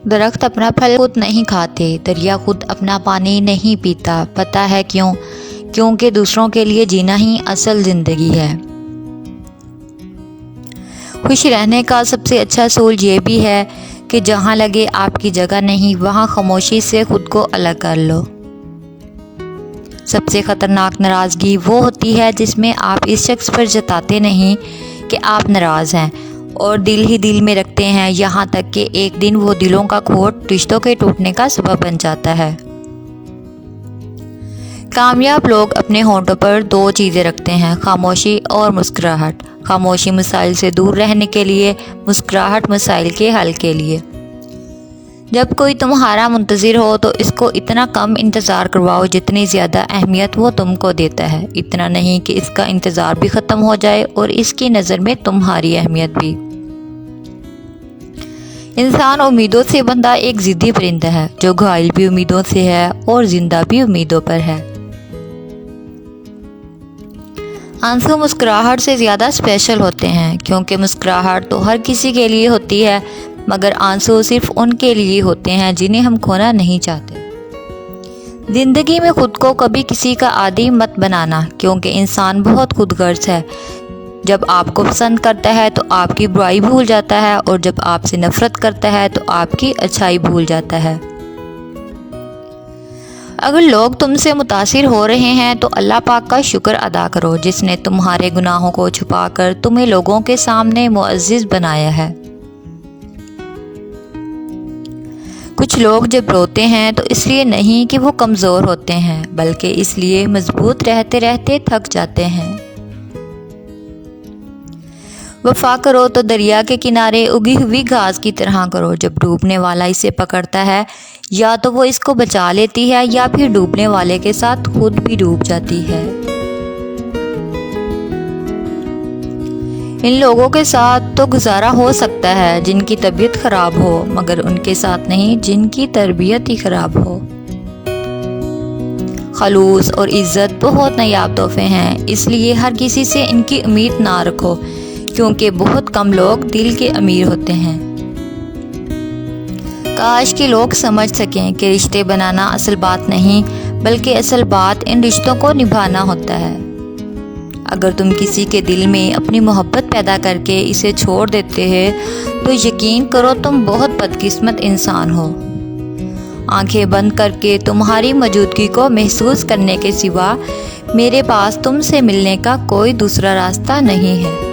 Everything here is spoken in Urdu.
درخت اپنا پھل خود نہیں کھاتے، دریا خود اپنا پانی نہیں پیتا۔ پتہ ہے کیوں؟ کیونکہ دوسروں کے لیے جینا ہی اصل زندگی ہے۔ خوش رہنے کا سب سے اچھا اصول یہ بھی ہے کہ جہاں لگے آپ کی جگہ نہیں، وہاں خاموشی سے خود کو الگ کر لو۔ سب سے خطرناک ناراضگی وہ ہوتی ہے جس میں آپ اس شخص پر جتاتے نہیں کہ آپ ناراض ہیں اور دل ہی دل میں رکھتے ہیں، یہاں تک کہ ایک دن وہ دلوں کا کھوٹ رشتوں کے ٹوٹنے کا سبب بن جاتا ہے۔ کامیاب لوگ اپنے ہونٹوں پر دو چیزیں رکھتے ہیں، خاموشی اور مسکراہٹ۔ خاموشی مسائل سے دور رہنے کے لیے، مسکراہٹ مسائل کے حل کے لیے۔ جب کوئی تمہارا منتظر ہو تو اس کو اتنا کم انتظار کرواؤ جتنی زیادہ اہمیت وہ تم کو دیتا ہے، اتنا نہیں کہ اس کا انتظار بھی ختم ہو جائے اور اس کی نظر میں تمہاری اہمیت بھی۔ انسان امیدوں سے بندھا ایک ضدی پرندہ ہے جو گھائل بھی امیدوں سے ہے اور زندہ بھی امیدوں پر ہے۔ آنسو مسکراہٹ سے زیادہ اسپیشل ہوتے ہیں، کیونکہ مسکراہٹ تو ہر کسی کے لیے ہوتی ہے، مگر آنسو صرف ان کے لیے ہوتے ہیں جنہیں ہم کھونا نہیں چاہتے۔ زندگی میں خود کو کبھی کسی کا عادی مت بنانا، کیونکہ انسان بہت خود غرض ہے۔ جب آپ کو پسند کرتا ہے تو آپ کی برائی بھول جاتا ہے، اور جب آپ سے نفرت کرتا ہے تو آپ کی اچھائی بھول جاتا ہے۔ اگر لوگ تم سے متاثر ہو رہے ہیں تو اللہ پاک کا شکر ادا کرو جس نے تمہارے گناہوں کو چھپا کر تمہیں لوگوں کے سامنے معزز بنایا ہے۔ کچھ لوگ جب روتے ہیں تو اس لیے نہیں کہ وہ کمزور ہوتے ہیں، بلکہ اس لیے مضبوط رہتے رہتے تھک جاتے ہیں۔ وفا کرو تو دریا کے کنارے اگی ہوئی گھاس کی طرح کرو، جب ڈوبنے والا اسے پکڑتا ہے یا تو وہ اس کو بچا لیتی ہے یا پھر ڈوبنے والے کے ساتھ خود بھی ڈوب جاتی ہے۔ ان لوگوں کے ساتھ تو گزارا ہو سکتا ہے جن کی طبیعت خراب ہو، مگر ان کے ساتھ نہیں جن کی تربیت ہی خراب ہو۔ خلوص اور عزت بہت نایاب تحفے ہیں، اس لیے ہر کسی سے ان کی امید نہ رکھو، کیونکہ بہت کم لوگ دل کے امیر ہوتے ہیں۔ کاش کہ لوگ سمجھ سکیں کہ رشتے بنانا اصل بات نہیں، بلکہ اصل بات ان رشتوں کو نبھانا ہوتا ہے۔ اگر تم کسی کے دل میں اپنی محبت پیدا کر کے اسے چھوڑ دیتے ہیں تو یقین کرو تم بہت بدقسمت انسان ہو۔ آنکھیں بند کر کے تمہاری موجودگی کو محسوس کرنے کے سوا میرے پاس تم سے ملنے کا کوئی دوسرا راستہ نہیں ہے۔